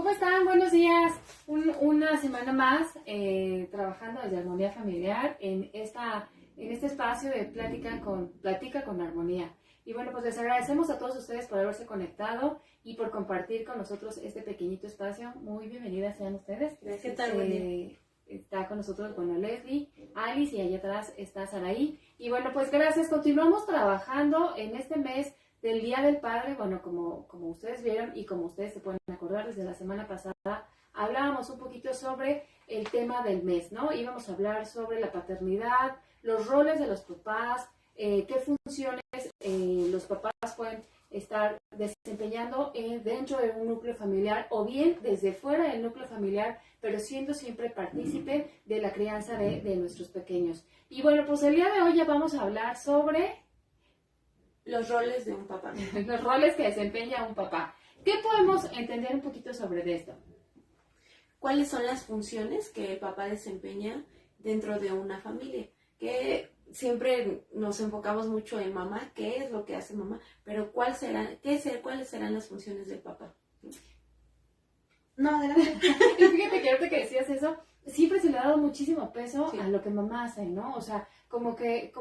¿Cómo están? Buenos días. Una semana más trabajando desde Armonía Familiar en este espacio de Plática con Armonía. Y bueno, pues les agradecemos a todos ustedes por haberse conectado y por compartir con nosotros este pequeñito espacio. Muy bienvenidas sean ustedes. ¿Qué tal? Buen día. Está con nosotros, bueno, Leslie, Alice y allá atrás está Saraí. Y bueno, pues gracias. Continuamos trabajando en este mes del Día del Padre. Bueno, como ustedes vieron y como ustedes se pueden acordar, desde la semana pasada hablábamos un poquito sobre el tema del mes, ¿no? Íbamos a hablar sobre la paternidad, los roles de los papás, qué funciones los papás pueden estar desempeñando dentro de un núcleo familiar o bien desde fuera del núcleo familiar, pero siendo siempre partícipe de la crianza de nuestros pequeños. Y bueno, pues el día de hoy ya vamos a hablar sobre los roles de un papá. Los roles que desempeña un papá. ¿Qué podemos entender un poquito sobre esto? ¿Cuáles son las funciones que el papá desempeña dentro de una familia? Que siempre nos enfocamos mucho en mamá, qué es lo que hace mamá, pero ¿cuáles serán las funciones del papá? No, adelante. Y fíjate que ahorita que decías eso, siempre se le ha dado muchísimo peso a lo que mamá hace, ¿no? O sea, como que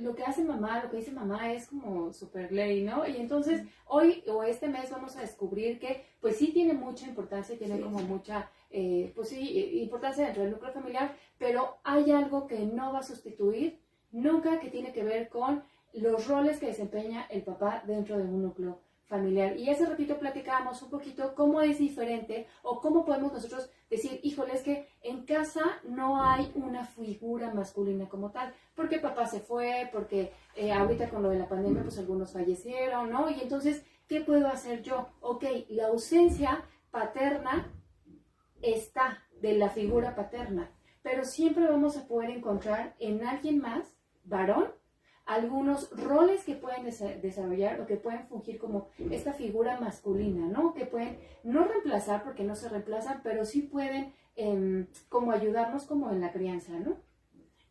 lo que hace mamá, lo que dice mamá es como super ley, ¿no? Y entonces hoy o este mes vamos a descubrir que pues sí tiene mucha importancia, tiene como mucha, importancia dentro del núcleo familiar, pero hay algo que no va a sustituir nunca, que tiene que ver con los roles que desempeña el papá dentro de un núcleo familiar. Y hace ratito platicábamos un poquito cómo es diferente o cómo podemos nosotros decir, híjole, es que en casa no hay una figura masculina como tal, porque papá se fue, porque ahorita con lo de la pandemia pues algunos fallecieron, ¿no? Y entonces, ¿qué puedo hacer yo? Ok, la ausencia paterna está de la figura paterna, pero siempre vamos a poder encontrar en alguien más, varón, algunos roles que pueden desarrollar o que pueden fungir como esta figura masculina, ¿no? Que pueden no reemplazar porque no se reemplazan, pero sí pueden como ayudarnos como en la crianza, ¿no?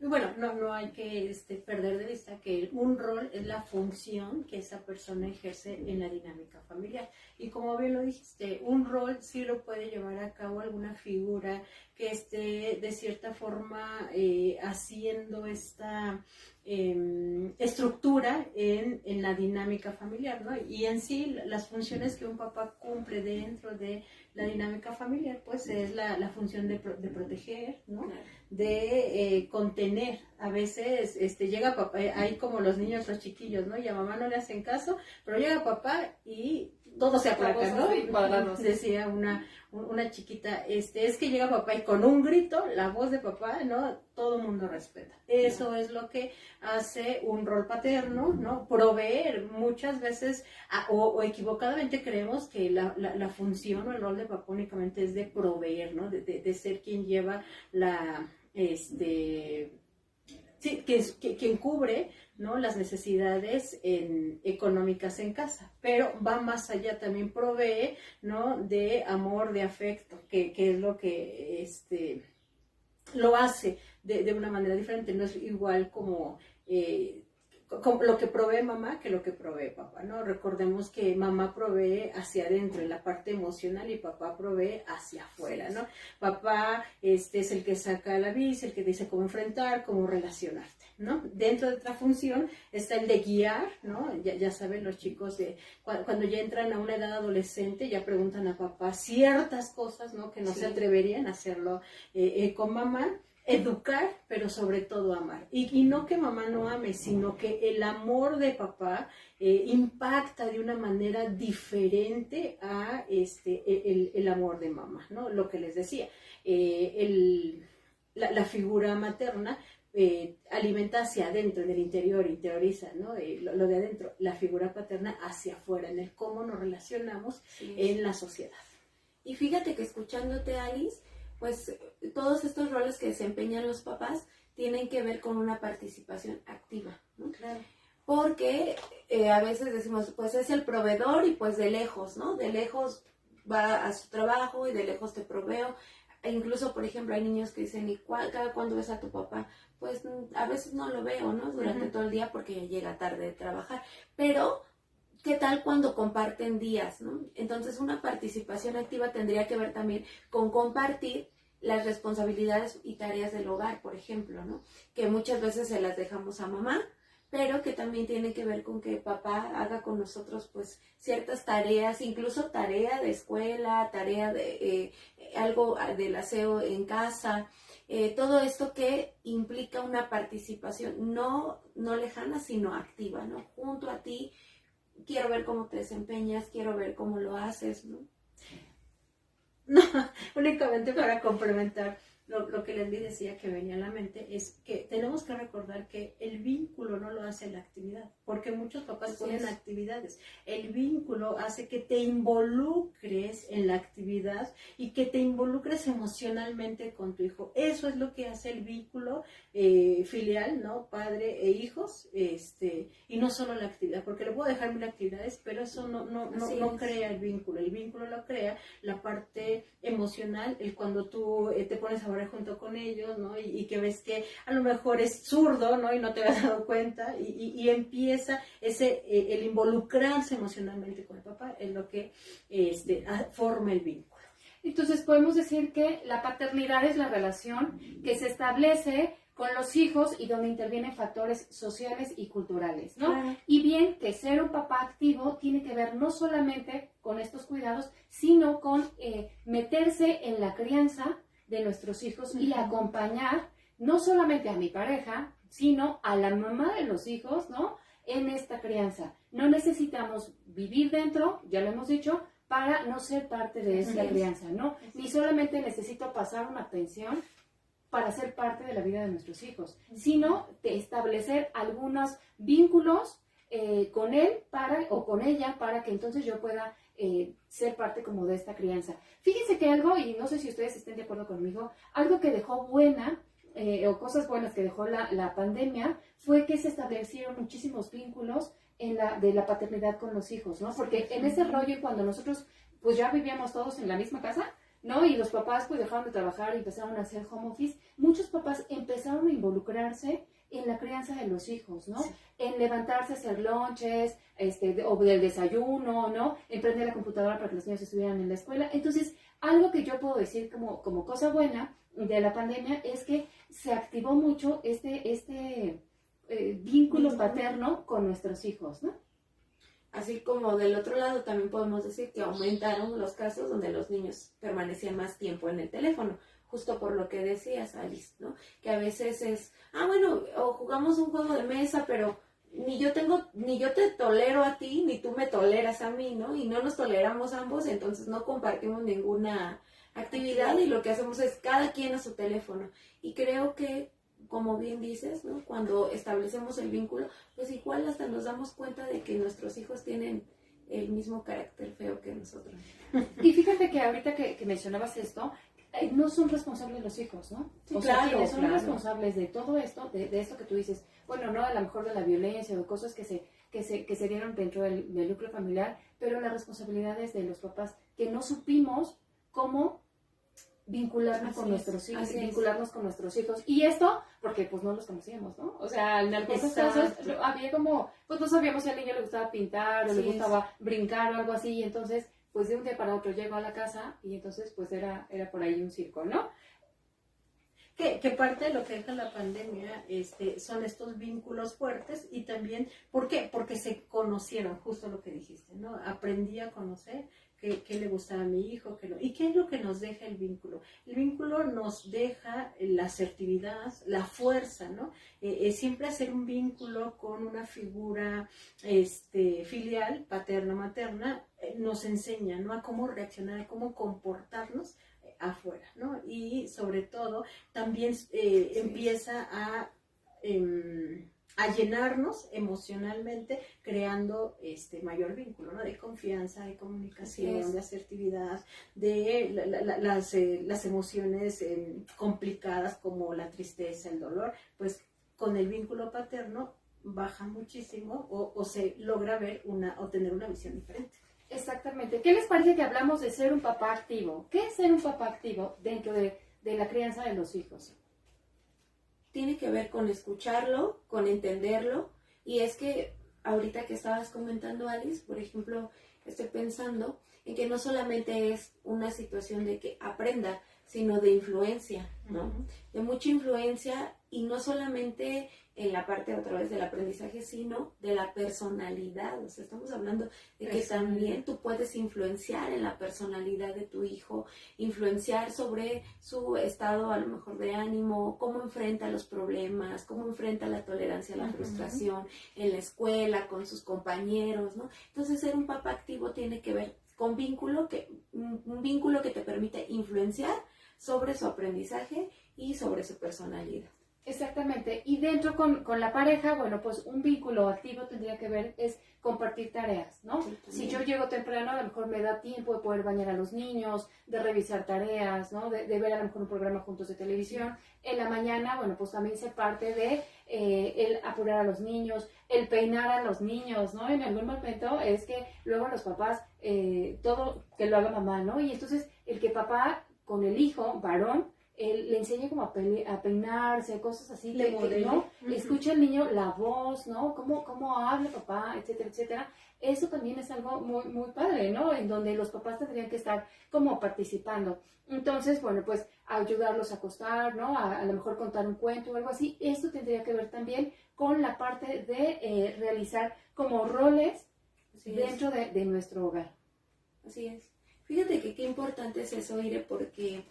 Y bueno, no hay que perder de vista que un rol es la función que esa persona ejerce en la dinámica familiar. Y como bien lo dijiste, un rol sí lo puede llevar a cabo alguna figura que esté de cierta forma haciendo esta estructura en la dinámica familiar, ¿no? Y en sí, las funciones que un papá cumple dentro de la dinámica familiar, pues es la función de proteger, ¿no? De contener. A veces llega papá, hay como los niños, los chiquillos, ¿no? Y a mamá no le hacen caso, pero llega papá y todo se aplaca, ¿no? Decía una chiquita, es que llega papá y con un grito, la voz de papá, ¿no? Todo el mundo respeta. Eso es lo que hace un rol paterno, ¿no? Proveer. Muchas veces, o equivocadamente creemos que la función o el rol de papá únicamente es de proveer, ¿no? De ser quien lleva quien cubre, ¿no? Las necesidades económicas en casa, pero va más allá, también provee, ¿no? De amor, de afecto, que es lo que lo hace de una manera diferente. No es igual como lo que provee mamá que lo que provee papá, ¿no? Recordemos que mamá provee hacia adentro, en la parte emocional, y papá provee hacia afuera, ¿no? Papá es el que saca la bici, el que dice cómo enfrentar, cómo relacionarte, ¿no? Dentro de otra función está el de guiar, ¿no? Ya saben los chicos, cuando ya entran a una edad adolescente, ya preguntan a papá ciertas cosas, ¿no? Que no se atreverían a hacerlo con mamá. Educar, pero sobre todo amar. Y no que mamá no ame, sino que el amor de papá impacta de una manera diferente a el amor de mamá, ¿no? Lo que les decía, la figura materna alimenta hacia adentro, en el interior, interioriza, ¿no? Lo de adentro, la figura paterna hacia afuera, en el cómo nos relacionamos en la sociedad. Y fíjate que escuchándote, Alice, pues todos estos roles que desempeñan los papás tienen que ver con una participación activa, ¿no? Claro. Porque a veces decimos, pues es el proveedor y pues de lejos, ¿no? De lejos va a su trabajo y de lejos te proveo. E incluso, por ejemplo, hay niños que dicen, ¿y cada cuándo ves a tu papá? Pues a veces no lo veo, ¿no? Durante todo el día porque llega tarde de trabajar. Pero ¿qué tal cuando comparten días, ¿no? Entonces una participación activa tendría que ver también con compartir las responsabilidades y tareas del hogar, por ejemplo, ¿no? Que muchas veces se las dejamos a mamá, pero que también tiene que ver con que papá haga con nosotros pues ciertas tareas, incluso tarea de escuela, tarea de algo del aseo en casa, todo esto que implica una participación no lejana, sino activa, ¿no? Junto a ti, quiero ver cómo te desempeñas, quiero ver cómo lo haces, ¿no? No, únicamente para complementar lo que Leslie decía que venía a la mente, es que tenemos que recordar que el vínculo no lo hace la actividad, porque muchos papás ponen actividades. El vínculo hace que te involucres en la actividad y que te involucres emocionalmente con tu hijo. Eso es lo que hace el vínculo filial, ¿no? Padre e hijos, y no solo la actividad, porque le puedo dejar mil actividades, pero eso no crea el vínculo. El vínculo lo crea la parte emocional, el cuando tú te pones a hablar junto con ellos, ¿no? Y que ves que a lo mejor es zurdo, ¿no? Y no te habías dado cuenta, y empieza el involucrarse emocionalmente con el papá, es lo que forma el vínculo. Entonces podemos decir que la paternidad es la relación que se establece con los hijos y donde intervienen factores sociales y culturales, ¿no? Claro. Y bien, que ser un papá activo tiene que ver no solamente con estos cuidados, sino con meterse en la crianza de nuestros hijos y acompañar no solamente a mi pareja, sino a la mamá de los hijos, ¿no? En esta crianza. No necesitamos vivir dentro, ya lo hemos dicho, para no ser parte de esta crianza, ¿no? Ni solamente necesito pasar una pensión para ser parte de la vida de nuestros hijos, sino de establecer algunos vínculos con él o con ella para que entonces yo pueda ser parte como de esta crianza. Fíjense que algo, y no sé si ustedes estén de acuerdo conmigo, algo que dejó buena o cosas buenas que dejó la pandemia fue que se establecieron muchísimos vínculos de la paternidad con los hijos, ¿no? Porque en ese rollo, cuando nosotros pues ya vivíamos todos en la misma casa, ¿no? Y los papás pues dejaron de trabajar y empezaron a hacer home office, muchos papás empezaron a involucrarse en la crianza de los hijos, ¿no? Sí. En levantarse a hacer lonches, o del desayuno, ¿no? En prender la computadora para que los niños estuvieran en la escuela. Entonces, algo que yo puedo decir como cosa buena de la pandemia es que se activó mucho vínculo paterno con nuestros hijos, ¿no? Así como del otro lado también podemos decir que aumentaron los casos donde los niños permanecían más tiempo en el teléfono, justo por lo que decías, Alice, ¿no? Que a veces es, bueno, o jugamos un juego de mesa, pero ni yo te tolero a ti, ni tú me toleras a mí, ¿no? Y no nos toleramos ambos, entonces no compartimos ninguna actividad y lo que hacemos es cada quien a su teléfono. Y creo que, como bien dices, ¿no? Cuando establecemos el vínculo, pues igual hasta nos damos cuenta de que nuestros hijos tienen el mismo carácter feo que nosotros. Y fíjate que ahorita que mencionabas esto, no son responsables los hijos, ¿no? Sí, o sea, quienes son responsables de todo esto, de esto que tú dices, bueno, no a lo mejor de la violencia o cosas que se dieron dentro del núcleo familiar, pero la responsabilidad es de los papás, que no supimos cómo vincularnos con nuestros hijos, con nuestros hijos. Y esto, porque pues no los conocíamos, ¿no? O sea, en algunos casos había como, pues no sabíamos si al niño le gustaba pintar o le gustaba brincar o algo así, y entonces, pues de un día para otro llegó a la casa y entonces pues era por ahí un circo, ¿no? Que parte de lo que deja la pandemia son estos vínculos fuertes y también, ¿por qué? Porque se conocieron, justo lo que dijiste, ¿no? Aprendí a conocer qué le gustaba a mi hijo, qué no. ¿Y qué es lo que nos deja el vínculo? El vínculo nos deja la asertividad, la fuerza, ¿no? Siempre hacer un vínculo con una figura filial, paterna, materna, nos enseña, ¿no? A cómo reaccionar, a cómo comportarnos afuera, ¿no? Y sobre todo también empieza a llenarnos emocionalmente, creando mayor vínculo, ¿no? De confianza, de comunicación, de asertividad, de las emociones complicadas como la tristeza, el dolor, pues con el vínculo paterno baja muchísimo o se logra ver o tener una visión diferente. Exactamente. ¿Qué les parece que hablamos de ser un papá activo? ¿Qué es ser un papá activo dentro de la crianza de los hijos? Tiene que ver con escucharlo, con entenderlo, y es que ahorita que estabas comentando, Alice, por ejemplo, estoy pensando en que no solamente es una situación de que aprenda, sino de influencia, ¿no? De mucha influencia, y no solamente en la parte otra vez del aprendizaje, sino de la personalidad. O sea, estamos hablando de que también tú puedes influenciar en la personalidad de tu hijo, influenciar sobre su estado a lo mejor de ánimo, cómo enfrenta los problemas, cómo enfrenta la tolerancia a la frustración en la escuela, con sus compañeros, ¿no? Entonces, ser un papá activo tiene que ver con un vínculo que te permite influenciar sobre su aprendizaje y sobre su personalidad. Exactamente, y dentro con la pareja, bueno, pues un vínculo activo tendría que ver es compartir tareas, ¿no? Sí, si yo llego temprano, a lo mejor me da tiempo de poder bañar a los niños, de revisar tareas, ¿no? De ver a lo mejor un programa juntos de televisión. En la mañana, bueno, pues también se parte de el apurar a los niños, el peinar a los niños, ¿no? En algún momento es que luego los papás, todo que lo haga mamá, ¿no? Y entonces el que papá con el hijo, varón, le enseña como a peinarse, cosas así, ¿no? Escucha al niño la voz, ¿no? Cómo habla papá, etcétera, etcétera. Eso también es algo muy, muy padre, ¿no? En donde los papás tendrían que estar como participando. Entonces, bueno, pues ayudarlos a acostar, ¿no? A lo mejor contar un cuento o algo así. Esto tendría que ver también con la parte de realizar como roles dentro de nuestro hogar. Así es. Fíjate que qué importante es eso, Ire, porque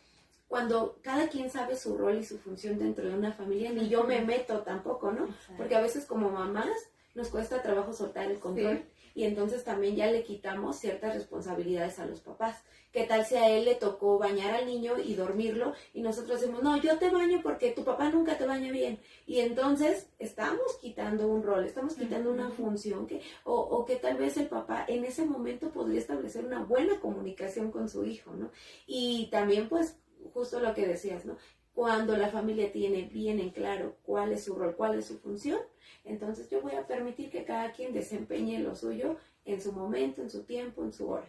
cuando cada quien sabe su rol y su función dentro de una familia, ni yo me meto tampoco, ¿no? Exacto. Porque a veces como mamás nos cuesta trabajo soltar el control, y entonces también ya le quitamos ciertas responsabilidades a los papás. ¿Qué tal si a él le tocó bañar al niño y dormirlo y nosotros decimos, no, yo te baño porque tu papá nunca te baña bien? Y entonces estamos quitando un rol, estamos quitando una función o que tal vez el papá en ese momento podría establecer una buena comunicación con su hijo, ¿no? Y también pues justo lo que decías, ¿no? Cuando la familia tiene bien en claro cuál es su rol, cuál es su función, entonces yo voy a permitir que cada quien desempeñe lo suyo en su momento, en su tiempo, en su hora.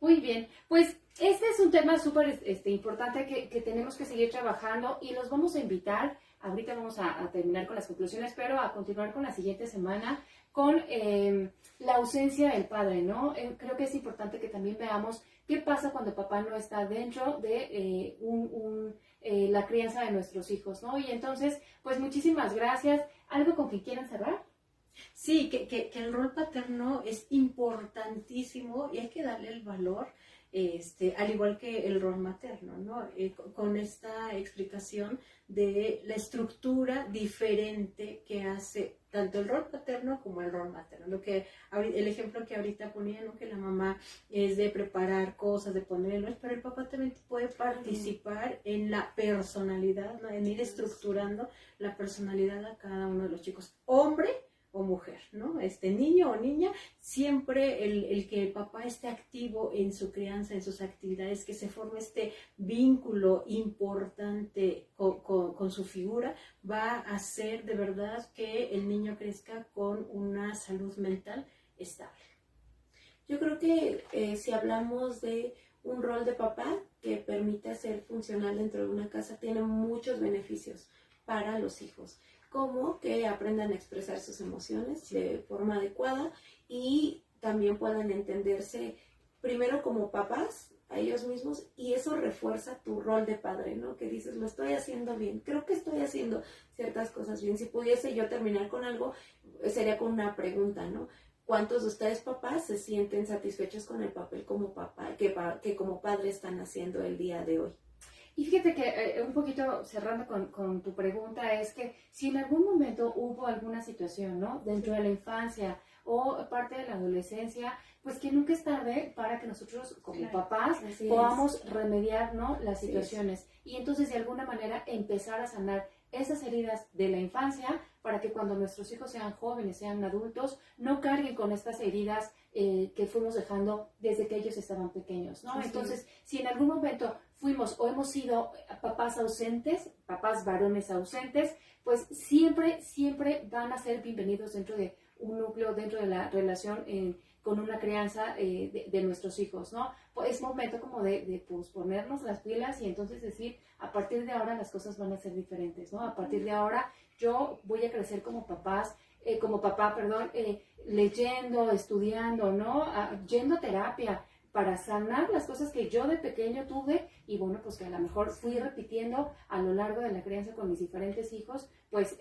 Muy bien, pues este es un tema súper importante que tenemos que seguir trabajando y los vamos a invitar. Ahorita vamos a terminar con las conclusiones, pero a continuar con la siguiente semana con la ausencia del padre, ¿no? Creo que es importante que también veamos qué pasa cuando papá no está dentro de la crianza de nuestros hijos, ¿no? Y entonces, pues muchísimas gracias. ¿Algo con que quieran cerrar? Sí, que el rol paterno es importantísimo y hay que darle el valor, al igual que el rol materno, ¿no? Con esta explicación de la estructura diferente que hace tanto el rol paterno como el rol materno. El ejemplo que ahorita ponía, ¿no? Que la mamá es de preparar cosas, de ponerlos, pero el papá también puede participar en la personalidad, ¿no? En ir estructurando la personalidad a cada uno de los chicos, hombre o mujer, ¿no? Niño o niña, siempre el que el papá esté activo en su crianza, en sus actividades, que se forme este vínculo importante con su figura, va a hacer de verdad que el niño crezca con una salud mental estable. Yo creo que si hablamos de un rol de papá que permite ser funcional dentro de una casa, tiene muchos beneficios para los hijos, como que aprendan a expresar sus emociones de forma adecuada y también puedan entenderse primero como papás a ellos mismos, y eso refuerza tu rol de padre, ¿no? Que dices, lo estoy haciendo bien, creo que estoy haciendo ciertas cosas bien. Si pudiese yo terminar con algo, sería con una pregunta, ¿no? ¿Cuántos de ustedes papás se sienten satisfechos con el papel como papá, que como padre están haciendo el día de hoy? Y fíjate que un poquito cerrando con tu pregunta, es que si en algún momento hubo alguna situación, ¿no? Dentro de la infancia o parte de la adolescencia, pues que nunca es tarde para que nosotros como papás podamos remediar, ¿no? Las situaciones. Y entonces de alguna manera empezar a sanar esas heridas de la infancia para que cuando nuestros hijos sean jóvenes, sean adultos, no carguen con estas heridas que fuimos dejando desde que ellos estaban pequeños, ¿no? Entonces, si en algún momento fuimos o hemos sido papás ausentes, papás varones ausentes, pues siempre van a ser bienvenidos dentro de un núcleo, dentro de la relación con una crianza de nuestros hijos, ¿no? Pues es momento como de pues, ponernos las pilas y entonces decir, a partir de ahora las cosas van a ser diferentes, ¿no? A partir de ahora yo voy a crecer como papás como papá, perdón, leyendo, estudiando, ¿no? Yendo a terapia para sanar las cosas que yo de pequeño tuve y bueno, pues que a lo mejor fui repitiendo a lo largo de la crianza con mis diferentes hijos, pues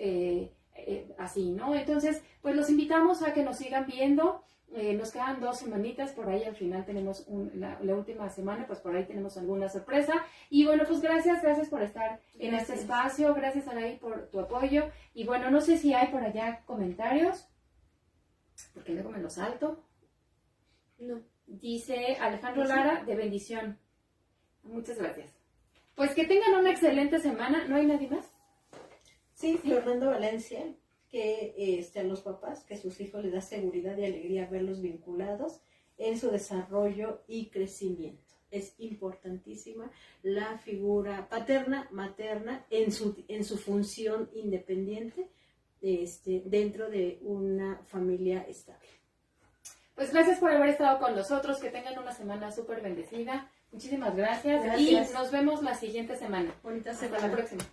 así, ¿no? Entonces, pues los invitamos a que nos sigan viendo. Nos quedan 2 semanitas, por ahí al final tenemos la última semana, pues por ahí tenemos alguna sorpresa. Y bueno, pues gracias por estar en este espacio, gracias Araí por tu apoyo. Y bueno, no sé si hay por allá comentarios, porque luego me lo salto. No. Dice Alejandro Lara, de bendición. Muchas gracias. Pues que tengan una excelente semana, ¿no hay nadie más? Sí, Fernando Valencia, que a los papás, que sus hijos les da seguridad y alegría verlos vinculados en su desarrollo y crecimiento. Es importantísima la figura paterna, materna, en su función independiente dentro de una familia estable. Pues gracias por haber estado con nosotros, que tengan una semana súper bendecida. Muchísimas gracias y nos vemos la siguiente semana. Bonita Hasta semana. la próxima.